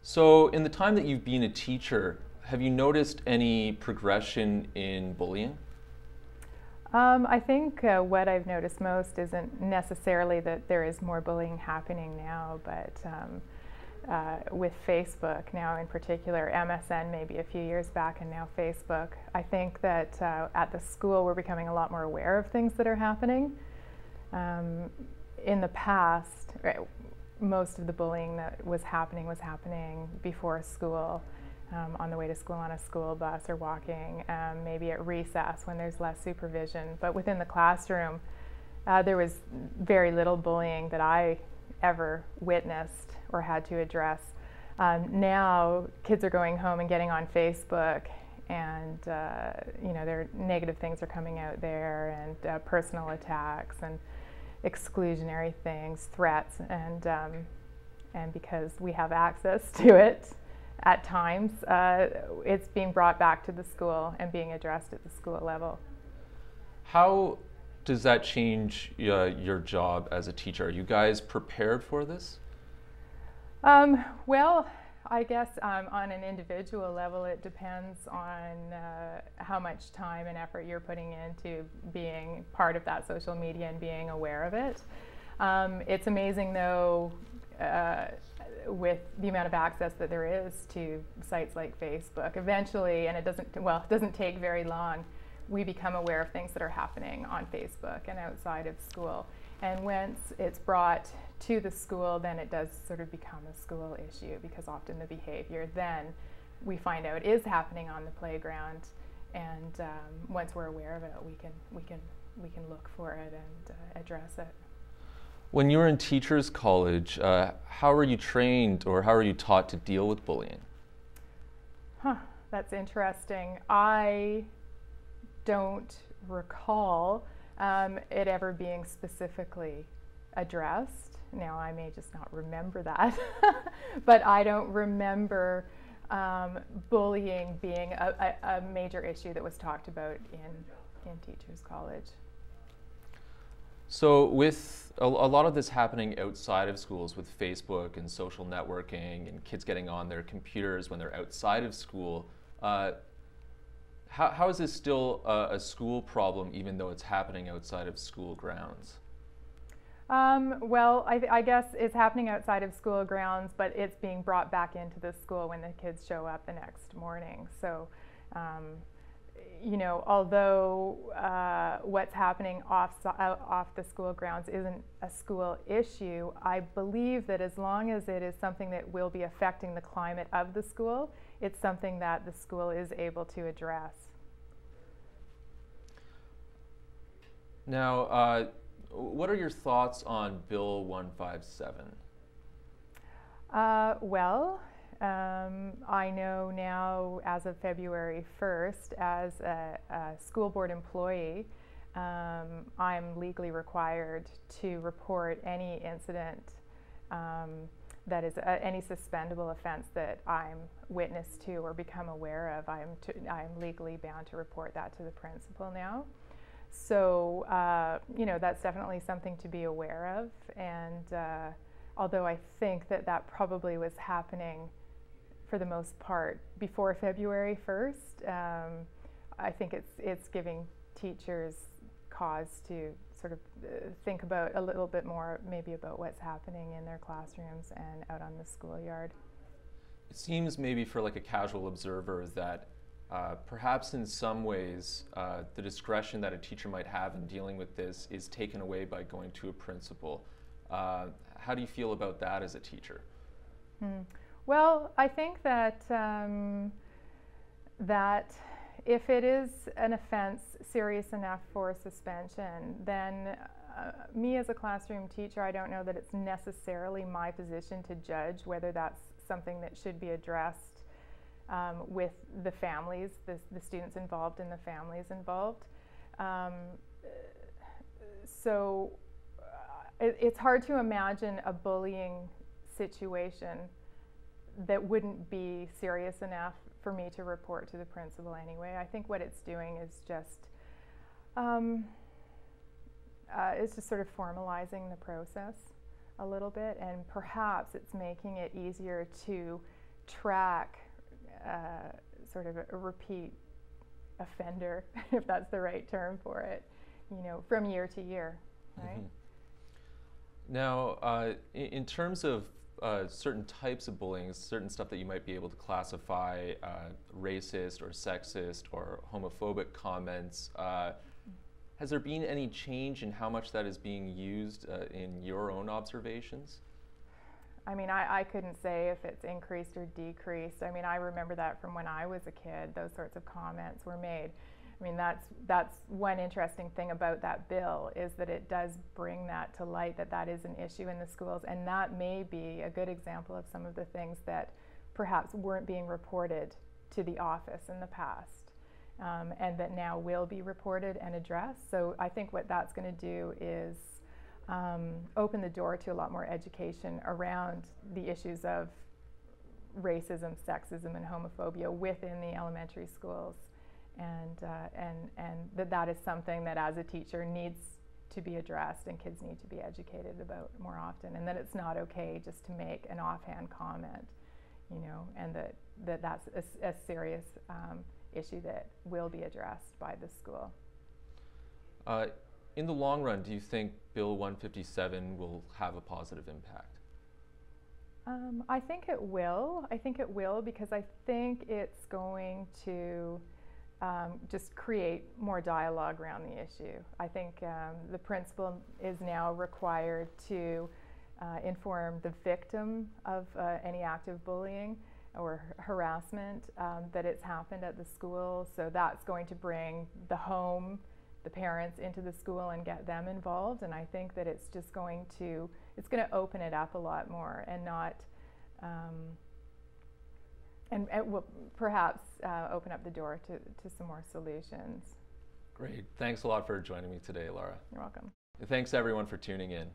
So, in the time that you've been a teacher, have you noticed any progression in bullying? I think what I've noticed most isn't necessarily that there is more bullying happening now, but with Facebook now in particular, MSN maybe a few years back and now Facebook, I think that at the school we're becoming a lot more aware of things that are happening. In the past, right, most of the bullying that was happening before school, on the way to school on a school bus or walking, maybe at recess when there's less supervision. But within the classroom, there was very little bullying that I ever witnessed or had to address. Now kids are going home and getting on Facebook, and their negative things are coming out there, and personal attacks and exclusionary things, threats, and because we have access to it at times, it's being brought back to the school and being addressed at the school level. How does that change your job as a teacher? Are you guys prepared for this? Well, I guess on an individual level, it depends on how much time and effort you're putting into being part of that social media and being aware of it. It's amazing, though, with the amount of access that there is to sites like Facebook. Eventually, and it doesn't take very long, we become aware of things that are happening on Facebook and outside of school. And once it's brought to the school, then it does sort of become a school issue, because often the behavior then we find out is happening on the playground, and once we're aware of it, we can look for it and address it. When you were in teachers college, how were you trained or how were you taught to deal with bullying? That's interesting. I don't recall it ever being specifically addressed. Now, I may just not remember that, but I don't remember bullying being a major issue that was talked about in teachers college. So with a lot of this happening outside of schools with Facebook and social networking and kids getting on their computers when they're outside of school, how is this still a school problem even though it's happening outside of school grounds? Well, I guess it's happening outside of school grounds, but it's being brought back into the school when the kids show up the next morning. So, although what's happening off the school grounds isn't a school issue, I believe that as long as it is something that will be affecting the climate of the school, it's something that the school is able to address. Now, what are your thoughts on Bill 157? I know now, as of February 1st, as a school board employee, I'm legally required to report any incident that is any suspendable offense that I'm witness to or become aware of. I'm legally bound to report that to the principal now. So, that's definitely something to be aware of. And although I think that probably was happening for the most part before February 1st, I think it's giving teachers cause to sort of think about a little bit more, maybe about what's happening in their classrooms and out on the schoolyard. It seems maybe for like a casual observer that perhaps in some ways the discretion that a teacher might have in dealing with this is taken away by going to a principal. How do you feel about that as a teacher? Well, I think that that if it is an offense serious enough for suspension, then me as a classroom teacher, I don't know that it's necessarily my position to judge whether that's something that should be addressed with the families, the students involved and the families involved. So it's hard to imagine a bullying situation that wouldn't be serious enough for me to report to the principal anyway. I think what it's doing is just sort of formalizing the process a little bit, and perhaps it's making it easier to track sort of a repeat offender, if that's the right term for it, from year to year, right? Mm-hmm. Now, in terms of certain types of bullying, certain stuff that you might be able to classify racist or sexist or homophobic comments, has there been any change in how much that is being used in your own observations? I mean, I couldn't say if it's increased or decreased. I mean, I remember that from when I was a kid, those sorts of comments were made. I mean, that's one interesting thing about that bill, is that it does bring that to light, that is an issue in the schools, and that may be a good example of some of the things that perhaps weren't being reported to the office in the past. And that now will be reported and addressed. So I think what that's going to do is open the door to a lot more education around the issues of racism, sexism, and homophobia within the elementary schools, and that is something that as a teacher needs to be addressed and kids need to be educated about more often, and that it's not okay just to make an offhand comment, and that's a serious issue that will be addressed by the school. In the long run, do you think Bill 157 will have a positive impact? I think it will. I think it will, because I think it's going to just create more dialogue around the issue. I think the principal is now required to inform the victim of any act of bullying or harassment that it's happened at the school. So that's going to bring the home, the parents into the school and get them involved. And I think that it's just going to open it up a lot more, and not, and it will perhaps open up the door to some more solutions. Great. Thanks a lot for joining me today, Lara. You're welcome. Thanks everyone for tuning in.